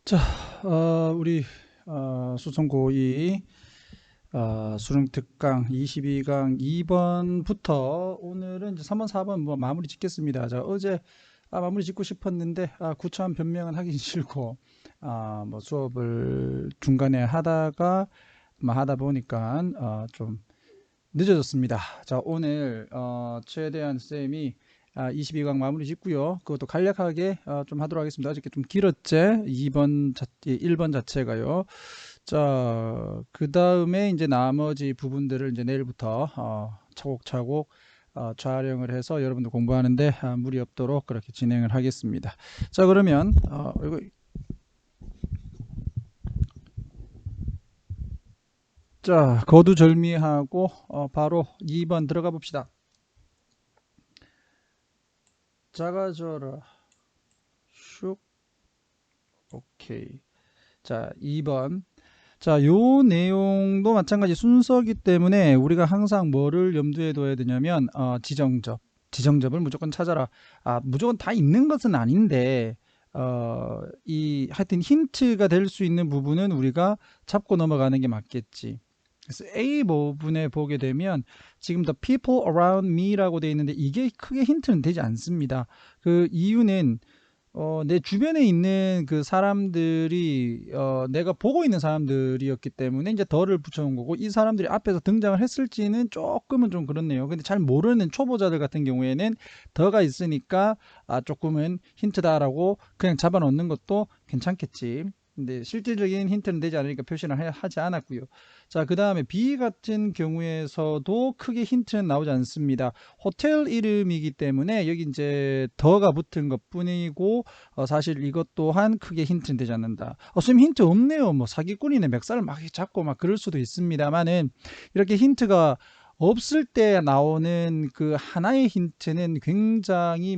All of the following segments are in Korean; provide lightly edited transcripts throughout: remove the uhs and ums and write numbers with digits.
자, 우리 수성 고2 수능 특강 22강 2번부터 오늘은 이제 3번, 4번 뭐 마무리 짓겠습니다. 자, 어제 마무리 짓고 싶었는데 구차한 변명은 하긴 싫고 뭐 수업을 중간에 하다가 하다 보니까 좀 늦어졌습니다. 자, 오늘 최대한 쌤이 22강 마무리 짓고요. 그것도 간략하게 좀 하도록 하겠습니다. 어저께 좀 길었지? 1번 자체가요. 자, 그 다음에 이제 나머지 부분들을 이제 내일부터 차곡차곡 촬영을 해서 여러분들 공부하는데 무리 없도록 그렇게 진행을 하겠습니다. 자, 그러면 이거 자, 거두절미하고 바로 2번 들어가 봅시다. 작아져라. 슉. 오케이. 자, 2번. 자, 요 내용도 마찬가지 순서기 때문에 우리가 항상 뭐를 염두에 둬야 되냐면 지정접. 지정접을 무조건 찾아라. 무조건 다 있는 것은 아닌데 하여튼 힌트가 될 수 있는 부분은 우리가 잡고 넘어가는 게 맞겠지. 그래서 A 부분에 보게 되면 지금 the people around me라고 되어 있는데 이게 크게 힌트는 되지 않습니다. 그 이유는 내 주변에 있는 그 사람들이 내가 보고 있는 사람들이었기 때문에 이제 덜을 붙여놓은 거고, 이 사람들이 앞에서 등장을 했을지는 조금은 좀 그렇네요. 근데 잘 모르는 초보자들 같은 경우에는 더가 있으니까 조금은 힌트다라고 그냥 잡아놓는 것도 괜찮겠지. 근데 실질적인 힌트는 되지 않으니까 표시를 하지 않았고요. 자, 그 다음에 B 같은 경우에서도 크게 힌트는 나오지 않습니다. 호텔 이름이기 때문에 여기 이제 더가 붙은 것 뿐이고, 사실 이것 또한 크게 힌트는 되지 않는다. 선생님 힌트 없네요. 뭐 사기꾼이네, 멱살을 막 잡고 막 그럴 수도 있습니다만은, 이렇게 힌트가 없을 때 나오는 그 하나의 힌트는 굉장히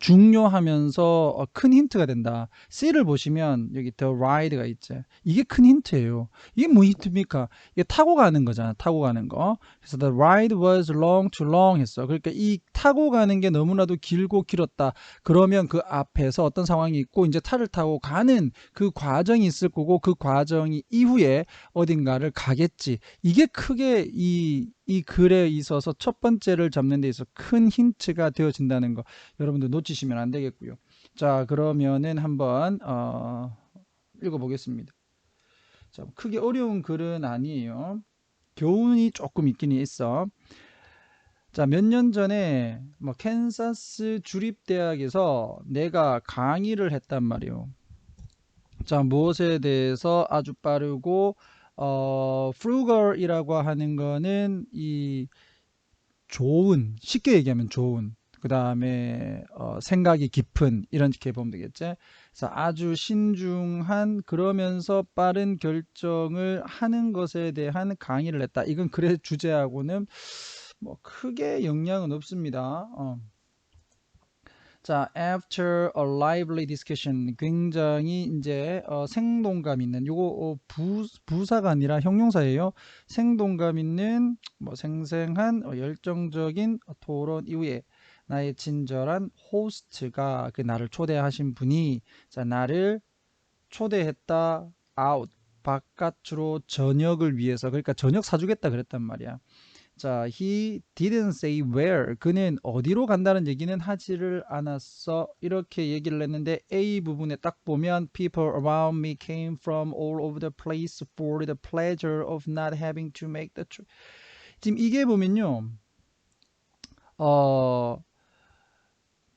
중요하면서 큰 힌트가 된다. C를 보시면 여기 the ride가 있죠. 이게 큰 힌트예요. 이게 뭐 힌트입니까? 이게 타고 가는 거잖아. 타고 가는 거. 그래서 the ride was long too long 했어. 그러니까 이 타고 가는 게 너무나도 길고 길었다. 그러면 그 앞에서 어떤 상황이 있고 이제 차를 타고 가는 그 과정이 있을 거고, 그 과정이 이후에 어딘가를 가겠지. 이게 크게 이 글에 있어서 첫 번째를 잡는 데 있어서 큰 힌트가 되어진다는 거 여러분들 놓치시면 안 되겠고요. 자, 그러면은 한번 읽어보겠습니다. 자, 크게 어려운 글은 아니에요. 교훈이 조금 있긴 있어. 자, 몇 년 전에 뭐 캔사스 주립대학에서 내가 강의를 했단 말이에요. 자, 무엇에 대해서 아주 빠르고 frugal이라고 하는 거는 이 좋은, 쉽게 얘기하면 좋은, 그 다음에 생각이 깊은, 이렇게 보면 되겠지. 그래서 아주 신중한, 그러면서 빠른 결정을 하는 것에 대한 강의를 했다. 이건 글의 주제하고는 뭐 크게 영향은 없습니다. 자, after a lively discussion, 굉장히 이제 생동감 있는, 요거 부사가 아니라 형용사예요. 생동감 있는 뭐 생생한 열정적인 토론 이후에 나의 친절한 호스트가, 그 나를 초대하신 분이, 자, 나를 초대했다. out, 바깥으로 저녁을 위해서, 그러니까 저녁 사주겠다 그랬단 말이야. 자, he didn't say where. 그는 어디로 간다는 얘기는 하지를 않았어. 이렇게 얘기를 했는데 A 부분에 딱 보면 people around me came from all over the place for the pleasure of not having to make the trip. 지금 이게 보면요. 어,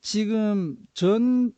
지금 전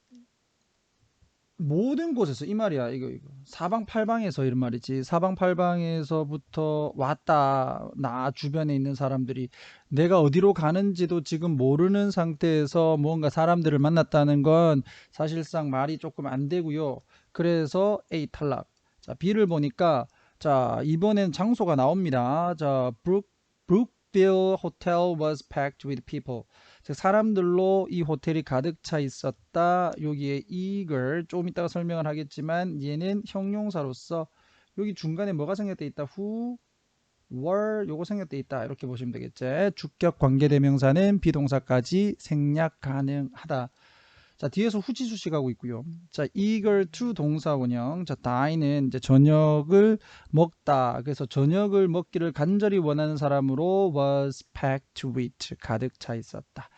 모든 곳에서 이 말이야. 이거 사방팔방에서 이런 말이지. 사방팔방에서부터 왔다. 나 주변에 있는 사람들이 내가 어디로 가는지도 지금 모르는 상태에서 뭔가 사람들을 만났다는 건 사실상 말이 조금 안 되고요. 그래서 A 탈락. 자, B를 보니까, 자, 이번엔 장소가 나옵니다. 자, Brookville Hotel was packed with people. 즉 사람들로 이 호텔이 가득 차 있었다. 여기에 이걸 좀 이따가 설명을 하겠지만 얘는 형용사로서 여기 중간에 뭐가 생략돼 있다. who, were, 요거 생략돼 있다. 이렇게 보시면 되겠지. 주격 관계대명사는 비동사까지 생략 가능하다. 자, 뒤에서 후지수식 하고 있고요. 자, eager to 동사원형. 자, dine은 이제 저녁을 먹다. 그래서 저녁을 먹기를 간절히 원하는 사람으로 was packed with 가득 차 있었다.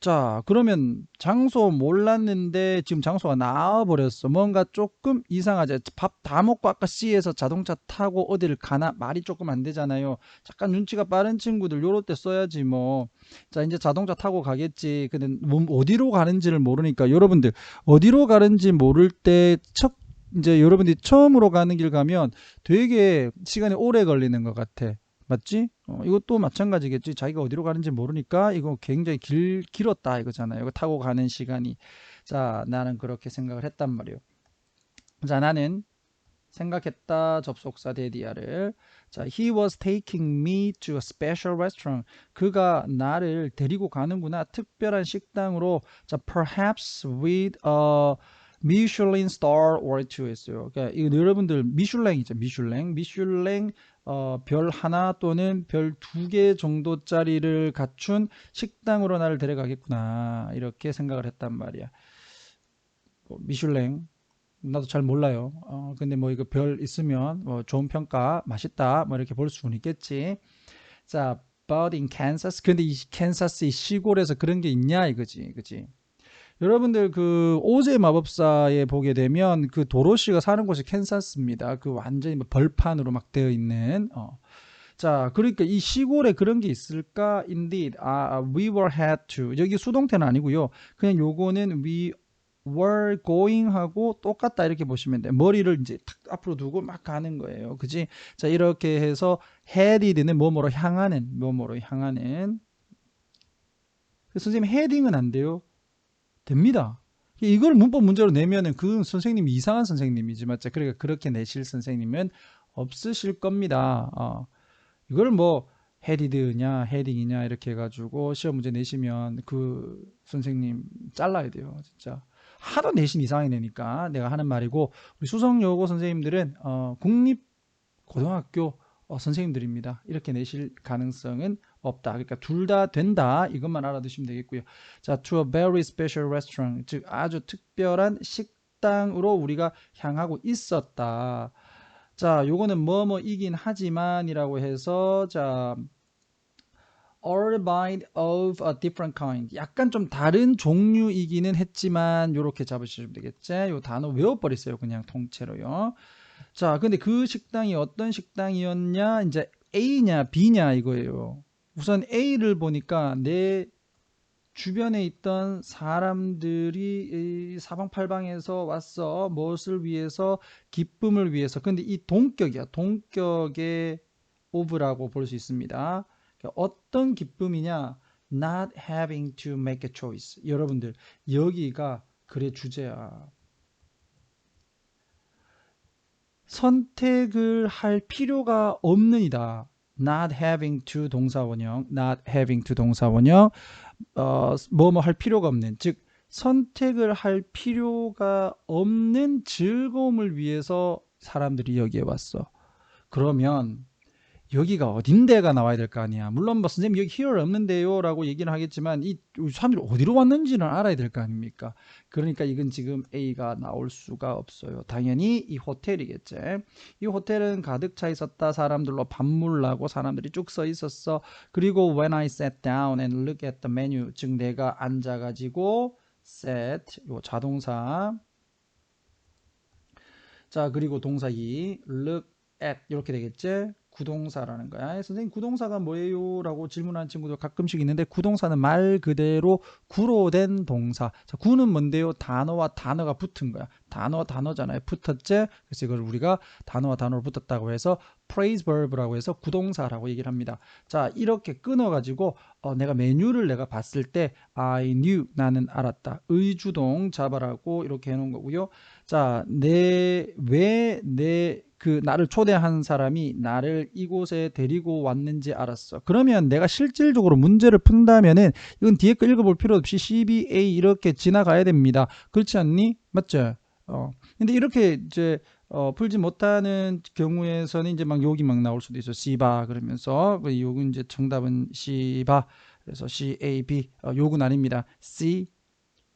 자, 그러면 장소 몰랐는데 지금 장소가 나와버렸어. 뭔가 조금 이상하죠. 밥 다 먹고 아까 C에서 자동차 타고 어디를 가나 말이 조금 안 되잖아요. 잠깐 눈치가 빠른 친구들 요럴 때 써야지 뭐. 자, 이제 자동차 타고 가겠지. 근데 어디로 가는지를 모르니까 여러분들 어디로 가는지 모를 때 이제 여러분들이 처음으로 가는 길 가면 되게 시간이 오래 걸리는 것 같아. 맞지? 이것도 마찬가지겠지. 자기가 어디로 가는지 모르니까 이거 굉장히 길었다 이거잖아요. 이거 타고 가는 시간이. 자, 나는 그렇게 생각을 했단 말이에요. 자, 나는 생각했다 접속사 데디아를. 자, he was taking me to a special restaurant. 그가 나를 데리고 가는구나. 특별한 식당으로. 자, perhaps with a Michelin star or two 했어요. 그러니까 이거 여러분들 미슐랭이죠. 미슐랭 별 하나 또는 별 2개 정도짜리를 갖춘 식당으로 나를 데려가겠구나. 이렇게 생각을 했단 말이야. 미슐랭 나도 잘 몰라요. 근데 뭐 이거 별 있으면 뭐 좋은 평가, 맛있다, 뭐 이렇게 볼 수는 있겠지. 자, but in Kansas. 근데 이 캔사스 이 시골에서 그런 게 있냐 이거지, 그지? 여러분들 그 오즈의 마법사에 보게 되면 그 도로시가 사는 곳이 캔사스입니다. 그 완전히 뭐 벌판으로 막 되어 있는. 자, 그러니까 이 시골에 그런 게 있을까? Indeed, we were had to. 여기 수동태는 아니고요. 그냥 요거는 we were going 하고 똑같다 이렇게 보시면 돼요. 머리를 이제 탁 앞으로 두고 막 가는 거예요. 그지? 자, 이렇게 해서 headed는 뭐뭐로 향하는, 뭐뭐로 향하는. 선생님 헤딩은 안 돼요? 됩니다. 이걸 문법 문제로 내면은 그 선생님이 이상한 선생님이지 맞죠? 그러니까 그렇게 내실 선생님은 없으실 겁니다. 이걸 뭐 헤디드냐 헤딩이냐 이렇게 해가지고 시험 문제 내시면 그 선생님 잘라야 돼요. 진짜 하도 내신 이상하게 내니까 내가 하는 말이고, 우리 수성여고 선생님들은 국립고등학교 선생님들입니다. 이렇게 내실 가능성은 없다. 그러니까 둘 다 된다. 이것만 알아두시면 되겠고요. 자, to a very special restaurant. 즉 아주 특별한 식당으로 우리가 향하고 있었다. 자, 요거는 뭐뭐이긴 하지만이라고 해서 자, or bite of a different kind. 약간 좀 다른 종류이기는 했지만 요렇게 잡으시면 되겠지. 요 단어 외워버리세요. 그냥 통째로요. 자, 근데 그 식당이 어떤 식당이었냐? 이제 A냐 B냐 이거예요. 우선 A를 보니까 내 주변에 있던 사람들이 사방팔방에서 왔어. 무엇을 위해서? 기쁨을 위해서. 근데 이 동격이야. 동격의 of라고 볼 수 있습니다. 어떤 기쁨이냐? Not having to make a choice. 여러분들 여기가 글의 주제야. 선택을 할 필요가 없는 이다. Not having to 동사원형, not having to 동사원형, 뭐뭐 할 필요가 없는, 즉 선택을 할 필요가 없는 즐거움을 위해서 사람들이 여기에 왔어. 그러면 여기가 어딘데가 나와야 될 거 아니야. 물론 뭐 선생님 여기 here 없는데요 라고 얘기는 하겠지만 이 사람들이 어디로 왔는지는 알아야 될 거 아닙니까? 그러니까 이건 지금 A가 나올 수가 없어요. 당연히 이 호텔이겠지. 이 호텔은 가득 차 있었다. 사람들로 밤물나고 사람들이 쭉 서 있었어. 그리고 when I sat down and look at the menu, 즉 내가 앉아가지고 sat, 요 자동사, 자 그리고 동사 2 look at 이렇게 되겠지. 구동사라는 거야. 선생님 구동사가 뭐예요? 라고 질문하는 친구도 가끔씩 있는데, 구동사는 말 그대로 구로 된 동사. 자, 구는 뭔데요? 단어와 단어가 붙은 거야. 단어잖아요. 붙었지? 그래서 이걸 우리가 단어와 단어로 붙었다고 해서 phrase verb라고 해서 구동사라고 얘기를 합니다. 자, 이렇게 끊어가지고 내가 메뉴를 내가 봤을 때 I knew, 나는 알았다. 의주동 잡아라고 이렇게 해놓은 거고요. 자, 나를 초대한 사람이 나를 이곳에 데리고 왔는지 알았어. 그러면 내가 실질적으로 문제를 푼다면은 이건 뒤에 거 읽어볼 필요 없이 CBA 이렇게 지나가야 됩니다. 그렇지 않니? 맞죠? 근데 이렇게 이제 풀지 못하는 경우에서는 이제 막 욕이 막 나올 수도 있어. C바 그러면서 욕은 이제 정답은 C바. 그래서 CAB 욕은 아닙니다. C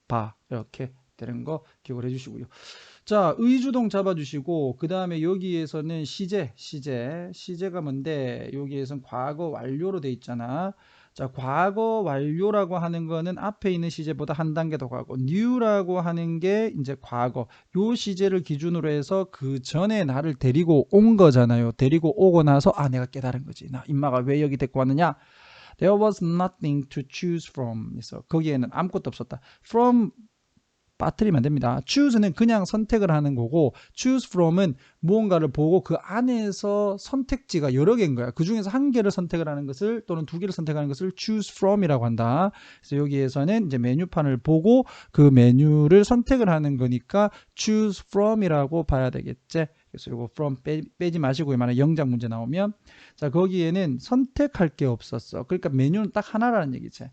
봐. 이렇게 되는 거 기억을 해주시고요. 자, 의주동 잡아주시고 그 다음에 여기에서는 시제가 뭔데 여기에서는 과거 완료로 돼 있잖아. 자, 과거 완료라고 하는 거는 앞에 있는 시제보다 한 단계 더 가고 new라고 하는 게 이제 과거 요 시제를 기준으로 해서 그 전에 나를 데리고 온 거잖아요. 데리고 오고 나서 아 내가 깨달은 거지. 나 임마가 왜 여기 데리고 왔느냐. There was nothing to choose from. 그래서 거기에는 아무것도 없었다. From 빠뜨리면 안 됩니다. choose는 그냥 선택을 하는 거고 choose from은 무언가를 보고 그 안에서 선택지가 여러 개인 거야. 그 중에서 한 개를 선택을 하는 것을 또는 두 개를 선택하는 것을 choose from이라고 한다. 그래서 여기에서는 이제 메뉴판을 보고 그 메뉴를 선택을 하는 거니까 choose from이라고 봐야 되겠지. 그래서 이거 from 빼지 마시고 만약 영작 문제 나오면 자 거기에는 선택할 게 없었어. 그러니까 메뉴는 딱 하나라는 얘기지.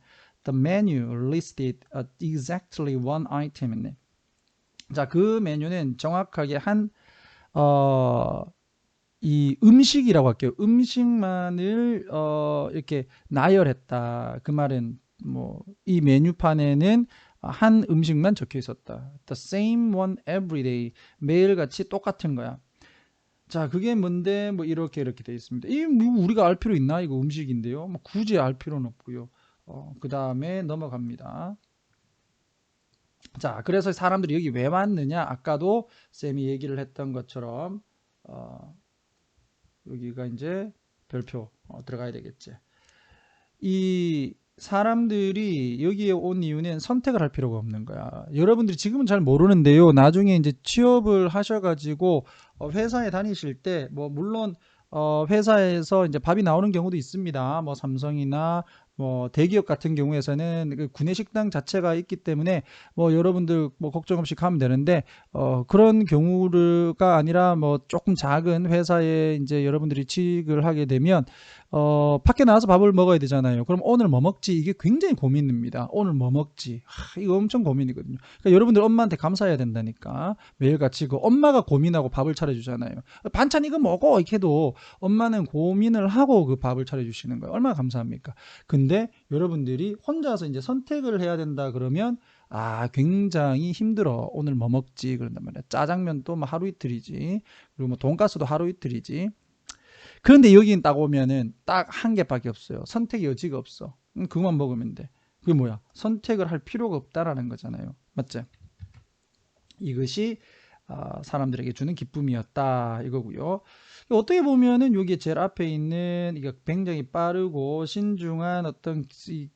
The menu listed exactly one item이네. 자, 그 메뉴는 정확하게 이 음식이라고 할게요. 음식만을 이렇게 나열했다. 그 말은 뭐 이 메뉴판에는 한 음식만 적혀 있었다. The same one every day. 매일같이 똑같은 거야. 자, 그게 뭔데 뭐 이렇게 돼 있습니다. 이 뭐 우리가 알 필요 있나? 이거 음식인데요. 뭐 굳이 알 필요는 없고요. 그 다음에 넘어갑니다. 자, 그래서 사람들이 여기 왜 왔느냐? 아까도 쌤이 얘기를 했던 것처럼 여기가 이제 별표 들어가야 되겠지. 이 사람들이 여기에 온 이유는 선택을 할 필요가 없는 거야. 여러분들이 지금은 잘 모르는데요. 나중에 이제 취업을 하셔가지고 회사에 다니실 때 뭐 물론 회사에서 이제 밥이 나오는 경우도 있습니다. 뭐 삼성이나 뭐 대기업 같은 경우에서는 그 구내식당 자체가 있기 때문에 뭐 여러분들 뭐 걱정 없이 가면 되는데 그런 경우가 아니라 뭐 조금 작은 회사에 이제 여러분들이 취직을 하게 되면 밖에 나와서 밥을 먹어야 되잖아요. 그럼 오늘 뭐 먹지? 이게 굉장히 고민입니다. 오늘 뭐 먹지? 이거 엄청 고민이거든요. 그러니까 여러분들 엄마한테 감사해야 된다니까. 매일같이 그 엄마가 고민하고 밥을 차려주잖아요. 반찬 이거 먹어 이렇게 해도 엄마는 고민을 하고 그 밥을 차려주시는 거예요. 얼마나 감사합니까? 근데 여러분들이 혼자서 이제 선택을 해야 된다 그러면 굉장히 힘들어. 오늘 뭐 먹지? 그런단 말이야. 짜장면도 뭐 하루 이틀이지. 그리고 뭐 돈가스도 하루 이틀이지. 그런데 여기는 딱 오면은 딱 한 개밖에 없어요. 선택의 여지가 없어. 그것만 먹으면 돼. 그게 뭐야? 선택을 할 필요가 없다라는 거잖아요. 맞지? 이것이 사람들에게 주는 기쁨이었다 이거고요. 어떻게 보면은 여기 제일 앞에 있는 이게 굉장히 빠르고 신중한 어떤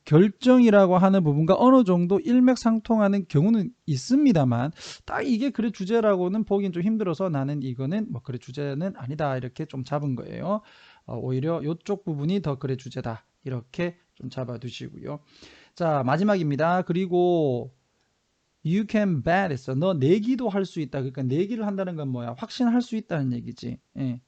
결정이라고 하는 부분과 어느 정도 일맥상통하는 경우는 있습니다만 딱 이게 글의 주제라고는 보기엔 좀 힘들어서 나는 이거는 뭐 글의 주제는 아니다 이렇게 좀 잡은 거예요. 오히려 이쪽 부분이 더 글의 주제다 이렇게 좀 잡아 두시고요. 자 마지막입니다. 그리고 You can bet 했어. 너 내기도 할 수 있다. 그러니까 내기를 한다는 건 뭐야? 확신할 수 있다는 얘기지. 예.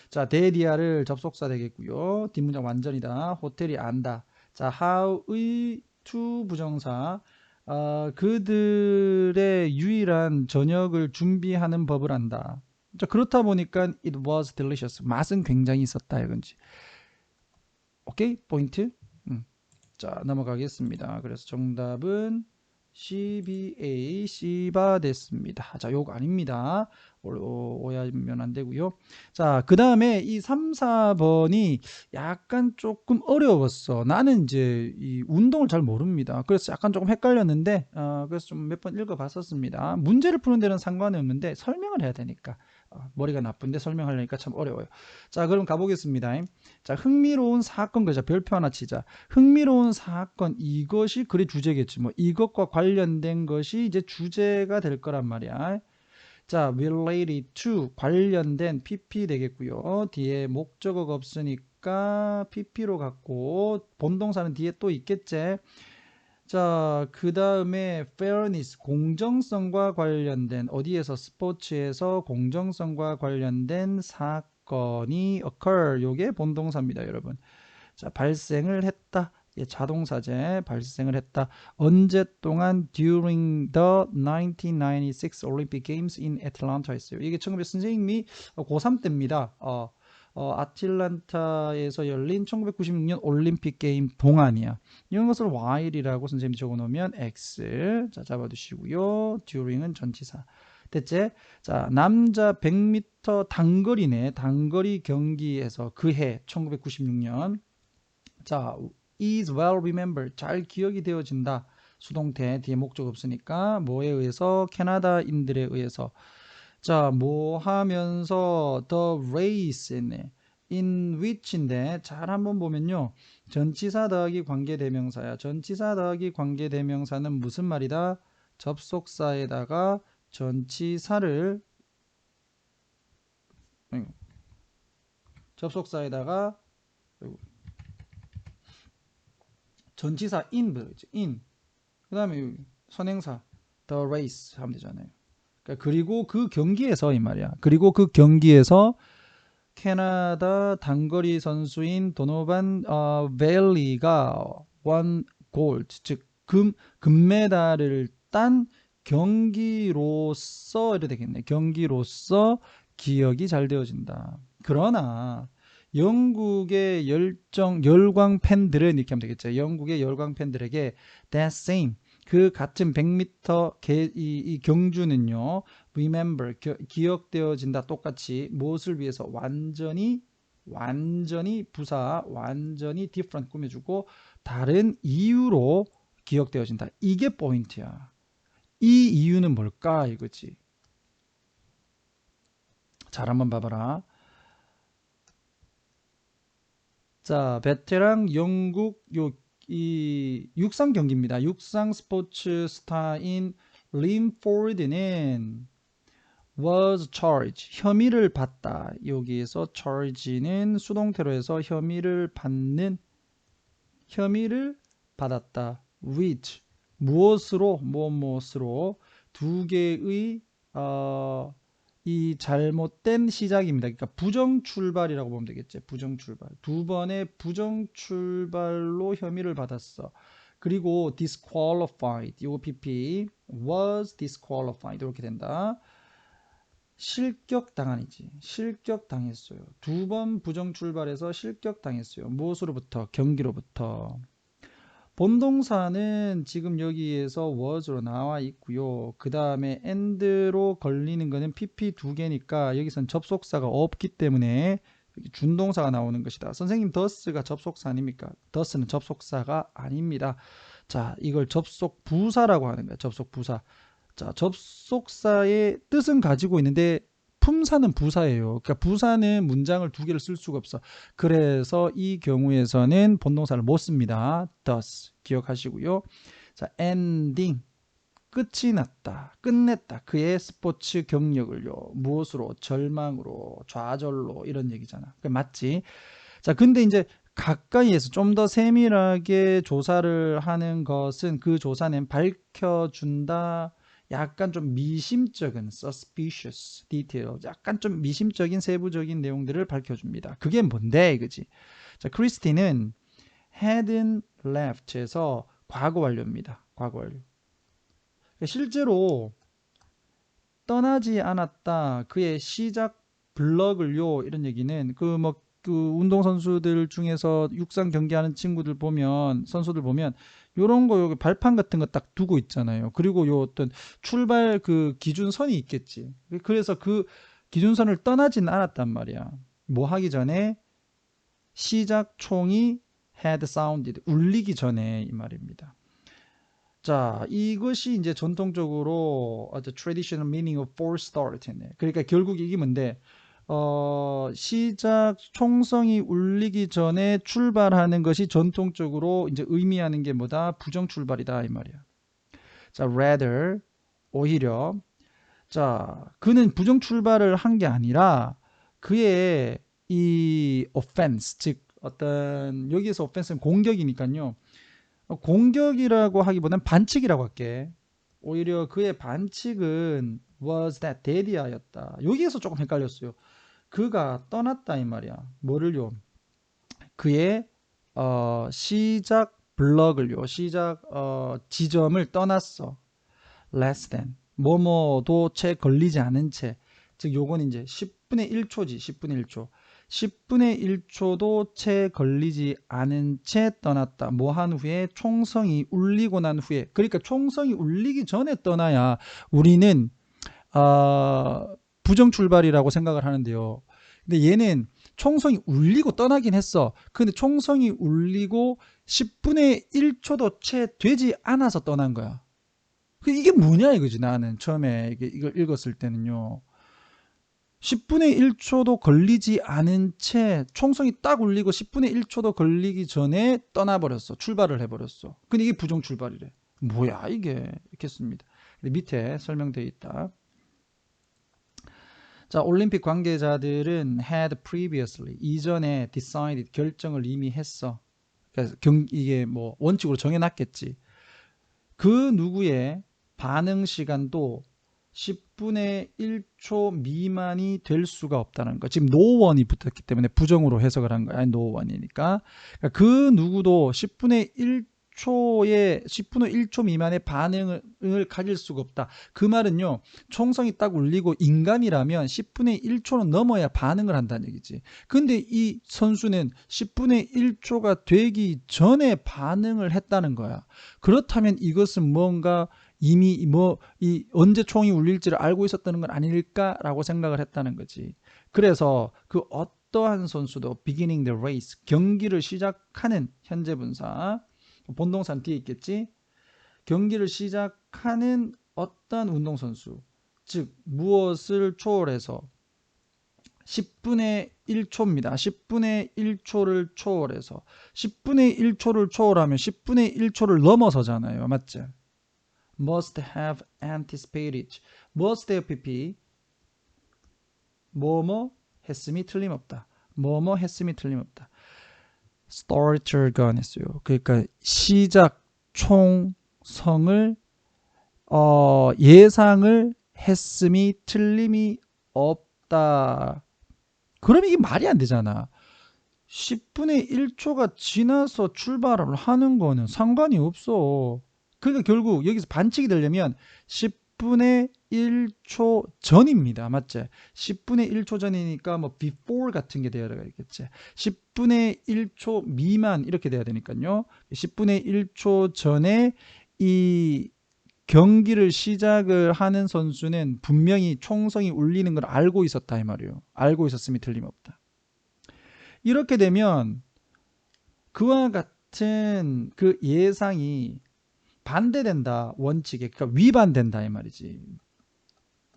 자, 데디아를 접속사 되겠고요. 뒷문장 완전이다. 호텔이 안다. 자, how의 to 부정사. 그들의 유일한 저녁을 준비하는 법을 안다. 자, 그렇다 보니까 it was delicious. 맛은 굉장히 있었다. 이건지. 오케이? 포인트? 자 넘어가겠습니다. 그래서 정답은 CBA C바 됐습니다. 자 요거 아닙니다. 오해하면 안 되고요. 자 그 다음에 이 3, 4번이 약간 조금 어려웠어. 나는 이제 이 운동을 잘 모릅니다. 그래서 약간 조금 헷갈렸는데 그래서 좀 몇 번 읽어봤었습니다. 문제를 푸는 데는 상관이 없는데 설명을 해야 되니까 머리가 나쁜데 설명하려니까 참 어려워요. 자 그럼 가보겠습니다. 자 흥미로운 사건 그자 별표 하나 치자. 흥미로운 사건 이것이 글의 주제겠지. 뭐 이것과 관련된 것이 이제 주제가 될 거란 말이야. 자 related to 관련된 pp 되겠고요. 뒤에 목적어가 없으니까 pp로 갖고 본동사는 뒤에 또 있겠지. 자, 그 다음에 fairness, 공정성과 관련된 어디에서 스포츠에서 공정성과 관련된 사건이 occur, 요게 본동사입니다, 여러분. 자, 발생을 했다. 예, 자동사제 발생을 했다. 언제 동안 during the 1996 Olympic Games in Atlanta 했어요. 이게 1900 선생님이 고3 때입니다. 아틀란타에서 열린 1996년 올림픽 게임 동안이야. 이런 것을 while이라고 선생님이 적어놓으면 x. 자, 잡아두시고요. during은 전치사. 됐지? 자, 남자 100m 단거리네. 단거리 경기에서 그 해 1996년. 자, is well remembered. 잘 기억이 되어진다. 수동태 뒤에 목적 없으니까 뭐에 의해서? 캐나다인들에 의해서. 자, 뭐 하면서 the race네. in which인데 잘 한번 보면요. 전치사 더하기 관계대명사야. 전치사 더하기 관계대명사는 무슨 말이다? 접속사에다가 전치사를 접속사에다가 전치사 in 그 다음에 선행사 the race 하면 되잖아요. 그러니까 그리고 그 경기에서 이 말이야. 그리고 그 경기에서 캐나다 단거리 선수인 도노반 벨리가 원 골드 즉 금메달을 딴 경기로서 이래 되겠네. 경기로서 기억이 잘 되어진다. 그러나 영국의 열광 팬들은 이렇게 하면 되겠죠. 영국의 열광 팬들에게 that same 그 같은 100m 이 경주는요. remember 기억되어진다. 똑같이 무엇을 위해서? 완전히 부사 완전히 different 꾸며주고 다른 이유로 기억되어진다. 이게 포인트야. 이 이유는 뭘까 이거지. 잘 한번 봐봐라. 자, 베테랑 영국 이 육상 경기입니다. 육상 스포츠 스타인 림포드는 was charged 혐의를 받다. 여기에서 charge는 수동태로 해서 혐의를 받았다. with 무엇으로 무엇으로 두 개의 이 잘못된 시작입니다. 그러니까 부정 출발이라고 보면 되겠죠. 부정 출발. 두 번의 부정 출발로 혐의를 받았어. 그리고 disqualified. 요거 PP was disqualified. 이렇게 된다. 실격당한이지. 실격당했어요. 두 번 부정 출발해서 실격당했어요. 무엇으로부터? 경기로부터. 본동사는 지금 여기에서 was로 나와 있고요. 그 다음에 and로 걸리는 거는 pp 두 개니까 여기선 접속사가 없기 때문에 준동사가 나오는 것이다. 선생님 thus가 접속사 아닙니까? thus는 접속사가 아닙니다. 자, 이걸 접속 부사라고 하는 거야. 접속 부사. 자, 접속사의 뜻은 가지고 있는데 품사는 부사예요. 그러니까 부사는 문장을 두 개를 쓸 수가 없어. 그래서 이 경우에서는 본동사를 못 씁니다. thus 기억하시고요. 자, ending 끝이 났다. 끝냈다. 그의 스포츠 경력을요. 무엇으로? 절망으로, 좌절로 이런 얘기잖아. 그 맞지? 자, 근데 이제 가까이에서 좀 더 세밀하게 조사를 하는 것은 그 조사는 밝혀준다. 약간 좀 미심적인 suspicious detail, 약간 좀 미심적인 세부적인 내용들을 밝혀줍니다. 그게 뭔데 이거지. 자, 크리스티는 hadn't left에서 과거 완료입니다. 과거 완료. 실제로 떠나지 않았다. 그의 시작 블럭을요. 이런 얘기는 그 운동선수들 중에서 육상 경기하는 친구들 보면 선수들 보면 요런 거 여기 발판 같은 거 딱 두고 있잖아요. 그리고 요 어떤 출발 그 기준선이 있겠지. 그래서 그 기준선을 떠나진 않았단 말이야. 뭐 하기 전에 시작 총이 had sounded 울리기 전에 이 말입니다. 자, 이것이 이제 전통적으로 the traditional meaning of false start네. 그러니까 결국 이게 뭔데? 시작 총성이 울리기 전에 출발하는 것이 전통적으로 이제 의미하는 게 뭐다? 부정 출발이다 이 말이야. 자, rather 오히려 자, 그는 부정 출발을 한 게 아니라 그의 이 offense 즉 어떤 여기에서 offense는 공격이니까요. 공격이라고 하기보다는 반칙이라고 할게. 오히려 그의 반칙은 was that daddy였다. 여기에서 조금 헷갈렸어요. 그가 떠났다 이 말이야. 뭐를요? 그의 시작 블럭을요. 시작 지점을 떠났어. less than 뭐뭐도 채 걸리지 않은 채. 즉 요건 이제 10분의 1초지. 10분의 1초. 10분의 1초도 채 걸리지 않은 채 떠났다. 뭐 한 후에 총성이 울리고 난 후에. 그러니까 총성이 울리기 전에 떠나야 우리는 부정 출발이라고 생각을 하는데요. 근데 얘는 총성이 울리고 떠나긴 했어. 근데 총성이 울리고 10분의 1초도 채 되지 않아서 떠난 거야. 이게 뭐냐 이거지. 나는 처음에 이걸 읽었을 때는요. 10분의 1초도 걸리지 않은 채 총성이 딱 울리고 10분의 1초도 걸리기 전에 떠나버렸어. 출발을 해버렸어. 근데 이게 부정 출발이래. 뭐야 이게. 이렇게 씁니다. 밑에 설명되어 있다. 자, 올림픽 관계자들은 had previously, 이전에 decided, 결정을 이미 했어. 그래서 이게 뭐 원칙으로 정해놨겠지. 그 누구의 반응 시간도 10분의 1초 미만이 될 수가 없다는 거. 지금 노원이 붙었기 때문에 부정으로 해석을 한 거야. 노원이니까. 그러니까 그 누구도 10분의 1초 미만의 반응을 가질 수가 없다. 그 말은요. 총성이 딱 울리고 인간이라면 10분의 1초는 넘어야 반응을 한다는 얘기지. 근데 이 선수는 10분의 1초가 되기 전에 반응을 했다는 거야. 그렇다면 이것은 뭔가 이미 이 언제 총이 울릴지를 알고 있었다는 건 아닐까라고 생각을 했다는 거지. 그래서 그 어떠한 선수도 beginning the race, 경기를 시작하는 현재 분사, 본동사는 뒤에 있겠지. 경기를 시작하는 어떤 운동선수, 즉 무엇을 초월해서 10분의 1초입니다. 10분의 1초를 초월해서 10분의 1초를 초월하면 10분의 1초를 넘어서잖아요. 맞죠? must have anticipated. must have pp. 뭐뭐 했음이 틀림없다. 뭐뭐 했음이 틀림없다. starter gun 했어요. 그러니까 시작 총성을 예상을 했음이 틀림이 없다. 그럼 이게 말이 안 되잖아. 10분의 1초가 지나서 출발을 하는 거는 상관이 없어. 그러니까 결국 여기서 반칙이 되려면 10분의 1초 전입니다. 맞지? 10분의 1초 전이니까 뭐 before 같은 게 돼야 되겠지. 10분의 1초 미만 이렇게 돼야 되니까요. 10분의 1초 전에 이 경기를 시작을 하는 선수는 분명히 총성이 울리는 걸 알고 있었다 이 말이에요. 알고 있었음이 틀림없다. 이렇게 되면 그와 같은 그 예상이 반대된다. 원칙에. 그러니까 위반된다 이 말이지.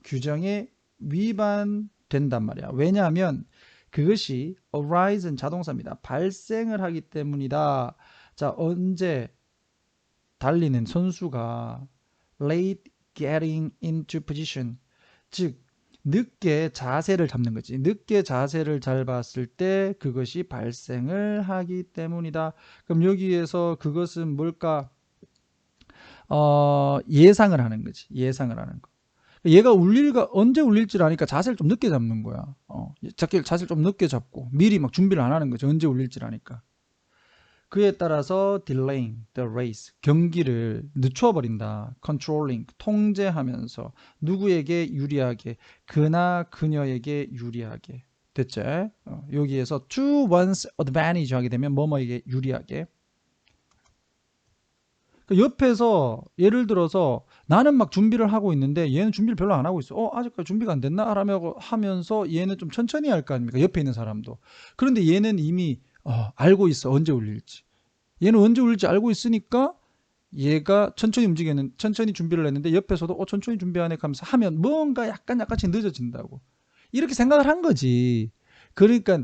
규정에 위반된단 말이야. 왜냐하면 그것이 arise는 자동사입니다. 발생을 하기 때문이다. 자, 언제 달리는 선수가 late getting into position, 즉 늦게 자세를 잡는 거지. 늦게 자세를 잡았을 때 그것이 발생을 하기 때문이다. 그럼 여기에서 그것은 뭘까? 예상을 하는 거지. 예상을 하는 거. 얘가 언제 울릴지를 아니까 자세를 좀 늦게 잡는 거야. 자세를 좀 늦게 잡고 미리 막 준비를 안 하는 거지. 언제 울릴지를 아니까. 그에 따라서 delaying the race, 경기를 늦춰버린다. controlling, 통제하면서 누구에게 유리하게, 그나 그녀에게 유리하게. 됐죠? 여기에서 to one's advantage 하게 되면 뭐뭐에게 유리하게. 옆에서 예를 들어서 나는 막 준비를 하고 있는데 얘는 준비를 별로 안 하고 있어. 아직까지 준비가 안 됐나? 하면서 얘는 좀 천천히 할 거 아닙니까? 옆에 있는 사람도. 그런데 얘는 이미 알고 있어. 언제 울릴지. 얘는 언제 울릴지 알고 있으니까 얘가 천천히 천천히 준비를 했는데 옆에서도 천천히 준비하네 하면서 하면 뭔가 약간씩 늦어진다고. 이렇게 생각을 한 거지. 그러니까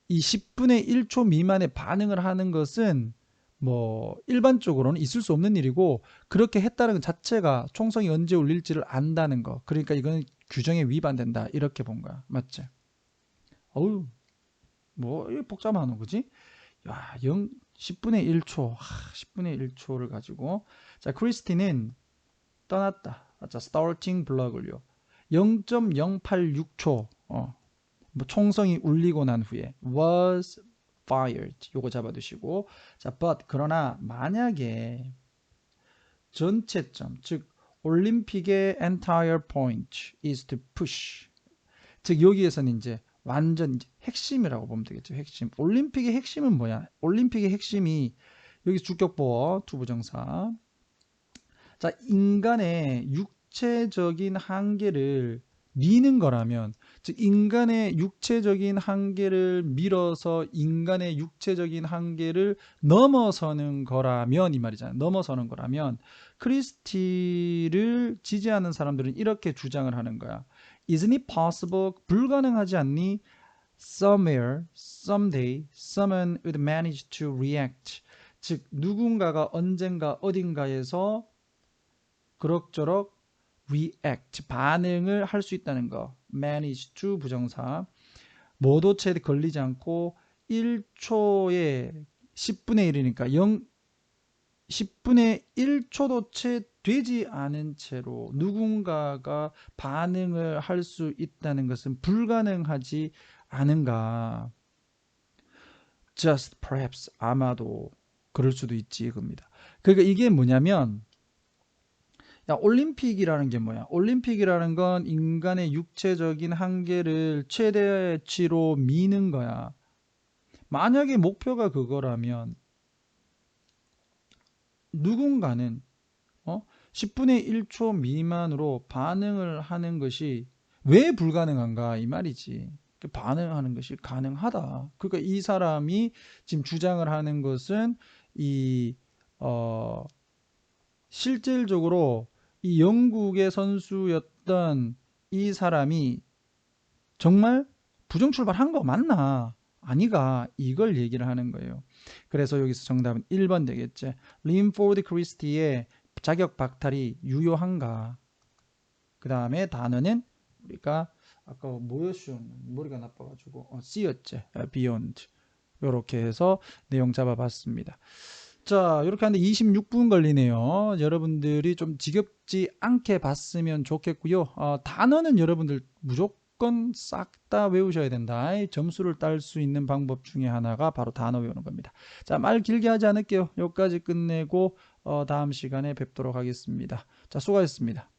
이 10분의 1초 미만의 반응을 하는 것은 뭐 일반적으로는 있을 수 없는 일이고, 그렇게 했다는 것 자체가 총성이 언제 울릴지를 안다는 거. 그러니까 이건 규정에 위반된다. 이렇게 본 거야. 맞지? 어우, 뭐 복잡하노, 그지? 야, 10분의 1초. 10분의 1초를 가지고. 자, 크리스티는 떠났다. 자, 스타팅 블럭을요. 0.086초. 뭐 총성이 울리고 난 후에 was fired. 요거 잡아두시고. 자, but 그러나 만약에 전체점, 즉 올림픽의 entire point is to push. 즉 여기에서는 이제 완전 이제 핵심이라고 보면 되겠죠. 핵심. 올림픽의 핵심은 뭐야? 올림픽의 핵심이 여기 주격보어 투부정사. 자, 인간의 육체적인 한계를 미는 거라면, 즉 인간의 육체적인 한계를 밀어서 인간의 육체적인 한계를 넘어서는 거라면 이 말이잖아요. 넘어서는 거라면 크리스티를 지지하는 사람들은 이렇게 주장을 하는 거야. Isn't it possible? 불가능하지 않니? Somewhere, someday, someone would manage to react. 즉 누군가가 언젠가 어딘가에서 그럭저럭 react, 반응을 할 수 있다는 거. manage to 부정사. 모도체에 걸리지 않고 1초에 10분의 1이니까 10분의 1초도 채 되지 않은 채로 누군가가 반응을 할 수 있다는 것은 불가능하지 않은가. just perhaps, 아마도 그럴 수도 있지 겁니다. 그러니까 이게 뭐냐면, 야, 올림픽이라는 게 뭐야? 올림픽이라는 건 인간의 육체적인 한계를 최대치로 미는 거야. 만약에 목표가 그거라면 누군가는 10분의 1초 미만으로 반응을 하는 것이 왜 불가능한가 이 말이지. 반응하는 것이 가능하다. 그러니까 이 사람이 지금 주장을 하는 것은 이 실질적으로 이 영국의 선수였던 이 사람이 정말 부정출발한 거 맞나? 아니가? 이걸 얘기를 하는 거예요. 그래서 여기서 정답은 1번 되겠지. 린포드 크리스티의 자격 박탈이 유효한가? 그 다음에 단어는 우리가 아까 뭐였죠? 머리가 나빠가지고 C였지. beyond. 이렇게 해서 내용 잡아봤습니다. 자, 이렇게 하는데 26분 걸리네요. 여러분들이 좀 지겹지 않게 봤으면 좋겠고요. 단어는 여러분들 무조건 싹 다 외우셔야 된다. 점수를 딸 수 있는 방법 중에 하나가 바로 단어 외우는 겁니다. 자, 말 길게 하지 않을게요. 여기까지 끝내고 다음 시간에 뵙도록 하겠습니다. 자, 수고하셨습니다.